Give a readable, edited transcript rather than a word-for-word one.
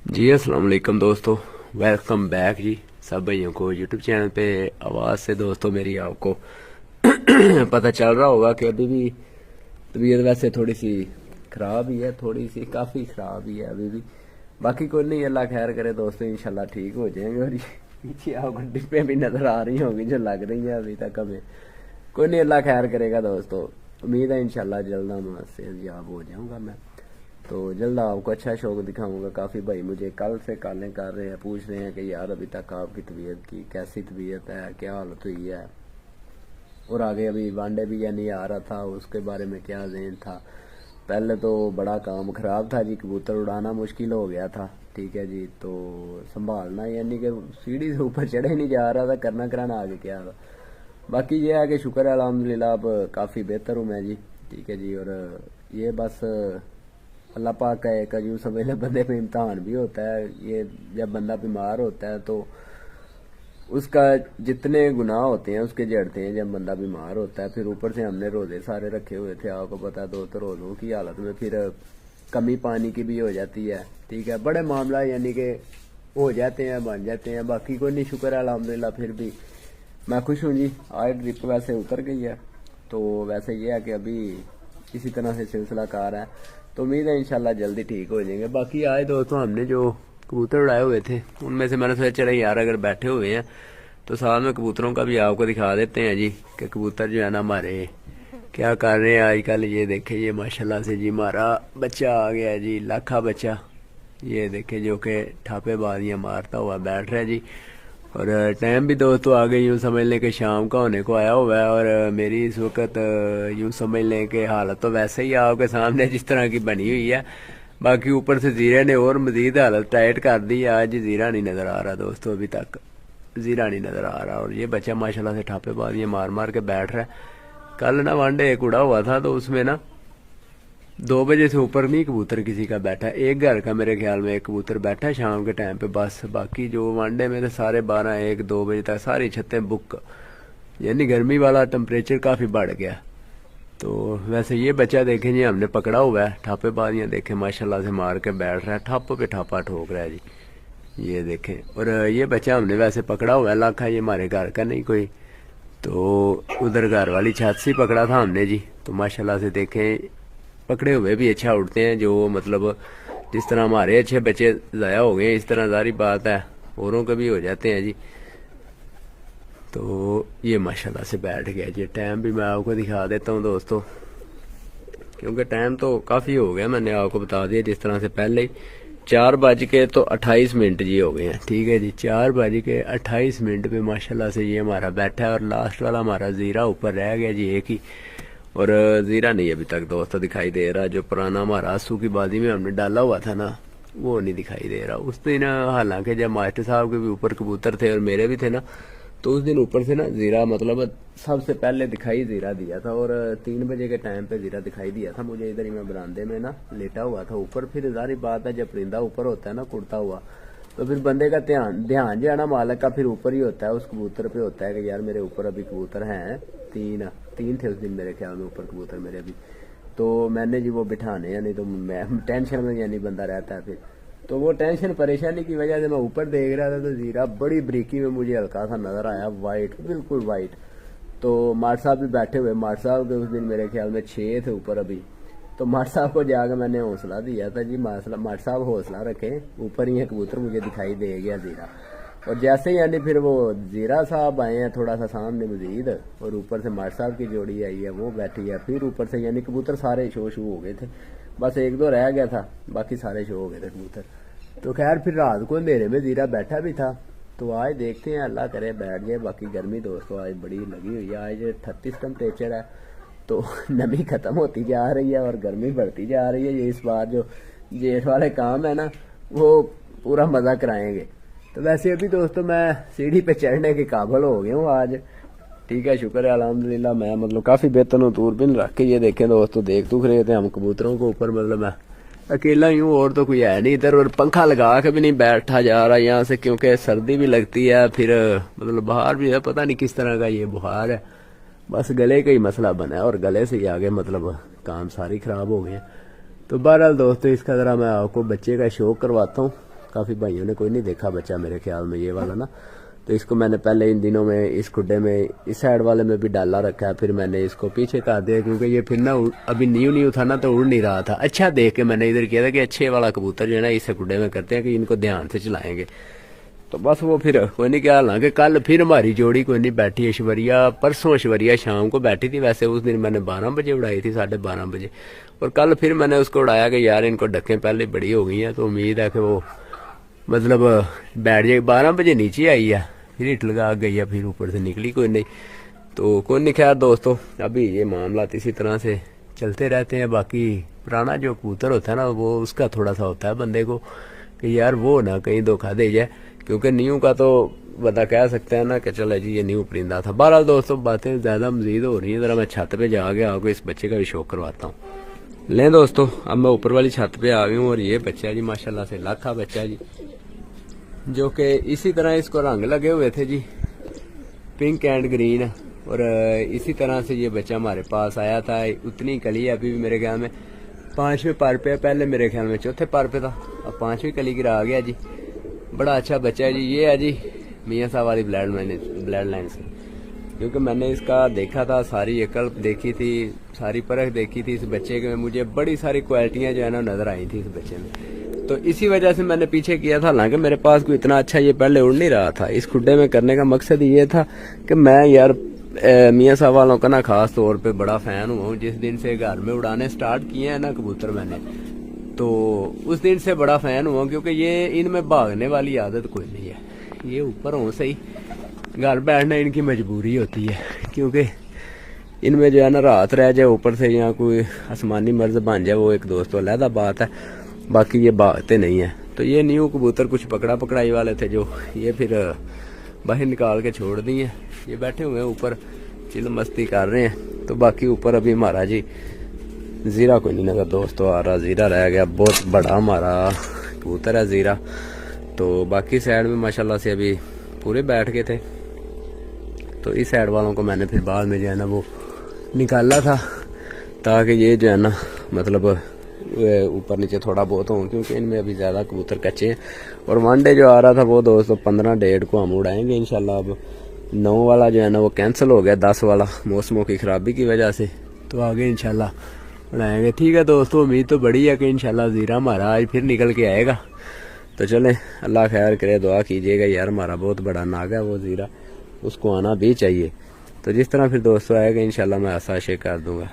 जी अस्सलाम वालेकुम दोस्तों, वेलकम बैक जी सब भाइयों को यूट्यूब चैनल पे। आवाज़ से दोस्तों मेरी आपको पता चल रहा होगा कि अभी भी तबीयत वैसे थोड़ी सी ख़राब ही है, थोड़ी सी काफ़ी ख़राब ही है अभी भी। बाकी कोई नहीं, अल्लाह खैर करे दोस्तों, इंशाल्लाह ठीक हो जाएंगे। और ये पीछे आपको डिब्बे भी नज़र आ रही होंगी जो लग रही हैं अभी तक हमें। कोई नहीं, अल्लाह खैर करेगा दोस्तों, उम्मीद है इंशाल्लाह जल्द हम सेहतयाब हो जाऊँगा मैं। तो जल्द आपको अच्छा शौक दिखाऊंगा। काफ़ी भाई मुझे कल से कॉलें कर रहे हैं, पूछ रहे हैं कि यार अभी तक आपकी तबीयत की कैसी तबीयत है, क्या हालत हुई है, और आगे अभी वनडे भी या नहीं आ रहा था, उसके बारे में क्या ज़हन था। पहले तो बड़ा काम ख़राब था जी, कबूतर उड़ाना मुश्किल हो गया था, ठीक है जी। तो संभालना यानी कि सीढ़ी से ऊपर चढ़े नहीं जा रहा था, करना कराना आगे क्या था। बाकी ये है कि शुक्र है अल्हम्दुलिल्लाह, अब काफ़ी बेहतर हूँ मैं जी, ठीक है जी। और ये बस अल्लाह पाक का एक यूँ समझ लें बंदे पे इम्तहान भी होता है। ये जब बंदा बीमार होता है तो उसका जितने गुनाह होते हैं उसके जड़ते हैं जब बंदा बीमार होता है। फिर ऊपर से हमने रोज़े सारे रखे हुए थे, आपको पता है दोस्तों, रोज़ों की हालत में फिर कमी पानी की भी हो जाती है, ठीक है। बड़े मामला यानी कि हो जाते हैं, बन जाते हैं। बाकी कोई नहीं, शुक्र है अल्हम्दुलिल्लाह, फिर भी मैं खुश हूँ जी। आज ड्रिप वैसे उतर गई है, तो वैसे ये है कि अभी इसी तरह से सिलसिला कार है, तो उम्मीद है इंशाल्लाह जल्दी ठीक हो जाएंगे। बाकी आज दोस्तों हमने जो कबूतर उड़ाए हुए थे उनमें से मैंने सोचा चला यार अगर बैठे हुए हैं तो साथ में कबूतरों का भी आपको दिखा देते हैं जी कि कबूतर जो है ना हमारे क्या कर रहे हैं आजकल। ये देखे, ये माशाल्लाह से जी हमारा बच्चा आ गया है जी, लाखा बच्चा। ये देखे जो कि ठापे बाजियाँ मारता हुआ बैठ रहा है जी। और टाइम भी दोस्तों आ गई, यूँ समझ लें कि शाम का होने को आया हुआ है। और मेरी इस वक्त यूँ समझ लें कि हालत तो वैसे ही आपके सामने जिस तरह की बनी हुई है। बाकी ऊपर से जीरे ने और मज़ीद हालत टाइट कर दी है। आज जीरा नहीं नज़र आ रहा दोस्तों, अभी तक जीरा नहीं नज़र आ रहा। और ये बच्चा माशाल्लाह से ठापे बाजियाँ मार मार के बैठ रहा है। कल ना वनडे एक उड़ा हुआ था तो उसमें ना 2 बजे से ऊपर नहीं कबूतर किसी का बैठा, एक घर का मेरे ख्याल में एक कबूतर बैठा है शाम के टाइम पे बस। बाकी जो वनडे में थे सारे 12 1 2 बजे तक सारी छतें बुक, यानी गर्मी वाला टेम्परेचर काफ़ी बढ़ गया। तो वैसे ये बच्चा देखें जी हमने पकड़ा हुआ है, ठापे बाजियाँ देखें माशाल्लाह से मार के बैठ रहा है, ठप पे ठापा ठोक रहा है जी, ये देखें। और ये बच्चा हमने वैसे पकड़ा हुआ है लाखा, ये हमारे घर का नहीं कोई, तो उधर घर वाली छत से पकड़ा था हमने जी। तो माशाल्लाह से देखें पकड़े हुए भी अच्छा उड़ते हैं, जो मतलब जिस तरह हमारे अच्छे बच्चे ज़ाया हो गए इस तरह ज़ारी बात है औरों के भी हो जाते हैं जी। तो ये माशाल्लाह से बैठ गया जी। टाइम भी मैं आपको दिखा देता हूँ दोस्तों, क्योंकि टाइम तो काफ़ी हो गया, मैंने आपको बता दिया जिस तरह से पहले ही। 4:28 जी हो गए हैं, ठीक है जी। 4:28 पे माशाल्लाह से ये हमारा बैठा है। और लास्ट वाला हमारा ज़ीरा ऊपर रह गया जी एक ही, और ज़ीरा नहीं अभी तक दोस्तों दिखाई दे रहा। जो पुराना हमारा आंसू की बादी में हमने डाला हुआ था ना, वो नहीं दिखाई दे रहा उस दिन। हालांकि जब मास्टर साहब के भी ऊपर कबूतर थे और मेरे भी थे ना, तो उस दिन ऊपर से ना ज़ीरा मतलब सबसे पहले दिखाई ज़ीरा दिया था। और 3 बजे के टाइम पे ज़ीरा दिखाई दिया था मुझे, इधर ही मैं बरामदे में ना लेटा हुआ था ऊपर। फिर जारी बात है जब परिंदा ऊपर होता है ना उड़ता हुआ, तो फिर बंदे का ध्यान जो है ना मालिक का फिर ऊपर ही होता है, उस कबूतर पे होता है कि यार मेरे ऊपर अभी कबूतर हैं। तीन थे उस दिन मेरे ख्याल में ऊपर कबूतर मेरे भी। तो मैंने जी वो बिठाने, या नहीं तो मैं टेंशन में यानी बंदा रहता है फिर, तो वो टेंशन परेशानी की वजह से मैं ऊपर देख रहा था तो ज़ीरा बड़ी बरीकी में मुझे हल्का सा नज़र आया, वाइट, बिल्कुल वाइट। तो मार साहब भी बैठे हुए, मार साहब के उस दिन मेरे ख्याल में 6 थे ऊपर अभी। तो मार साहब को जाकर मैंने हौसला दिया था जी, मार साहब हौसला रखें, ऊपर ही है कबूतर मुझे दिखाई दे गया ज़ीरा। और जैसे ही यानी फिर वो ज़ीरा साहब आए हैं थोड़ा सा सामने मजीद, और ऊपर से मार साहब की जोड़ी आई है वो बैठी है, फिर ऊपर से यानी कबूतर सारे शो हो गए थे, बस 1 2 रह गया था, बाकी सारे शो हो गए थे कबूतर। तो खैर फिर रात को अंधेरे में ज़ीरा बैठा भी था। तो आज देखते हैं, अल्लाह करे बैठ जाए। बाकी गर्मी दोस्तों आज बड़ी लगी हुई है, आज 38 टेम्परेचर है, तो नमी ख़त्म होती जा रही है और गर्मी बढ़ती जा रही है। ये इस बार जो जेठ वाले काम है ना वो पूरा मज़ा कराएंगे। तो वैसे अभी दोस्तों मैं सीढ़ी पे चढ़ने के काबिल हो गया हूँ आज, ठीक है, शुक्र है अल्हम्दुलिल्लाह। मैं मतलब काफ़ी बेहतर हूँ, दूरबीन रख के ये देखें दोस्तों, देख दुख रहे थे हम कबूतरों को ऊपर, मतलब मैं अकेला ही हूँ और तो कोई है नहीं इधर। और पंखा लगा के भी नहीं बैठा जा रहा यहाँ से, क्योंकि सर्दी भी लगती है, फिर मतलब बाहर भी है, पता नहीं किस तरह का ये बुखार है, बस गले का ही मसला बना है और गले से ही आगे मतलब काम सारी ख़राब हो गए हैं। तो बहरहाल दोस्तों इसका ज़रा मैं आपको बच्चे का शौक करवाता हूँ। काफ़ी भाइयों ने कोई नहीं देखा बच्चा मेरे ख्याल में ये वाला ना। तो इसको मैंने पहले इन दिनों में इस खुड्डे में इस साइड वाले में भी डाला रखा है, फिर मैंने इसको पीछे कर दिया क्योंकि ये फिर ना अभी न्यू था ना तो उड़ नहीं रहा था। अच्छा देख के मैंने इधर किया था कि अच्छे वाला कबूतर जो है ना इस खुड्डे में करते हैं कि इनको ध्यान से चलाएंगे। तो बस वो फिर कोई नहीं, क्या हालांकि कल फिर हमारी जोड़ी कोई नहीं बैठी। ऐश्वर्या परसों ऐश्वर्या शाम को बैठी थी, वैसे उस दिन मैंने 12 बजे उड़ाई थी, 12:30 बजे। और कल फिर मैंने उसको उड़ाया कि यार इनको डकें पहले बड़ी हो गई हैं, तो उम्मीद है कि वो मतलब बैठ जाए। 12 बजे नीचे आई है, फिर हिट लगा गई है, फिर ऊपर से निकली कोई नहीं। तो कोई नहीं, खैर दोस्तों अभी ये मामला इसी तरह से चलते रहते हैं। बाकी पुराना जो कबूतर होता है ना वो उसका थोड़ा सा होता है बंदे को कि यार वो ना कहीं धोखा दे जाए, क्योंकि न्यू का तो बता कह सकते हैं ना कि चलो जी ये न्यू परिंदा था। बहरहाल दोस्तों बातें ज़्यादा मजीद हो रही हैं, ज़रा मैं छत पे जा के आपको इस बच्चे का भी शौक करवाता हूँ। लें दोस्तों, अब मैं ऊपर वाली छत पे आ गई हूँ और ये बच्चा जी माशाल्लाह से लाखा बच्चा जी, जो कि इसी तरह इसको रंग लगे हुए थे जी, पिंक एंड ग्रीन। और इसी तरह से ये बच्चा हमारे पास आया था। उतनी कली है अभी भी मेरे ख्याल में 5वें पर पे, पहले मेरे ख्याल में 4थे पर पे था, अब 5वीं कली गिरा गया जी। बड़ा अच्छा बच्चा है जी। ये है जी मियाँ साहब वाली ब्लड लाइन से, क्योंकि मैंने इसका देखा था, सारी अकल देखी थी, सारी परख देखी थी इस बच्चे के में, मुझे बड़ी सारी क्वालिटियाँ जो है ना नज़र आई थी इस बच्चे में। तो इसी वजह से मैंने पीछे किया था। हालांकि मेरे पास कोई इतना अच्छा ये पहले उड़ नहीं रहा था। इस खुड्डे में करने का मकसद ये था कि मैं यार मियाँ साहब वालों का ना खास तौर पे बड़ा फ़ैन हुआ हूँ। जिस दिन से घर में उड़ाने स्टार्ट किए हैं ना कबूतर मैंने, तो उस दिन से बड़ा फ़ैन हुआ, क्योंकि ये इनमें भागने वाली आदत कोई नहीं है। ये ऊपर हो सही, घर बैठना इनकी मजबूरी होती है, क्योंकि इनमें जो है ना रात रह जाए ऊपर से या कोई आसमानी मर्ज बन जाए वो एक दोस्तों अलहदा बात है, बाकी ये भागते नहीं है। तो ये न्यू कबूतर कुछ पकड़ा पकड़ाई वाले थे जो ये फिर बाहर निकाल के छोड़ दिए। ये बैठे हुए हैं ऊपर चिल मस्ती कर रहे हैं। तो बाकी ऊपर अभी हमारा जी ज़ीरा कोई नहीं नजर दोस्तों आ रहा, ज़ीरा रह गया, बहुत बड़ा हमारा कबूतर है ज़ीरा। तो बाकी साइड में माशाल्लाह से अभी पूरे बैठ गए थे। तो इस साइड वालों को मैंने फिर बाद में जो है ना वो निकाला था, ताकि ये जो है ना मतलब ऊपर नीचे थोड़ा बहुत हो, क्योंकि इनमें अभी ज़्यादा कबूतर कच्चे हैं। और वनडे जो आ रहा था वो दोस्तों 15 को हम उड़ाएंगे इंशाल्लाह। अब 9 वाला जो है ना वो कैंसिल हो गया, 10 वाला मौसमों की ख़राबी की वजह से, तो आगे इंशाल्लाह उड़ाएंगे। ठीक है दोस्तों, उम्मीद तो बड़ी है कि इंशाल्लाह ज़ीरा हमारा आज फिर निकल के आएगा। तो चलें, अल्लाह खैर करे, दुआ कीजिएगा यार, हमारा बहुत बड़ा नाग है वो ज़ीरा, उसको आना भी चाहिए। तो जिस तरह फिर दोस्तों आएगा इंशाल्लाह मैं आशा शेयर कर दूँगा।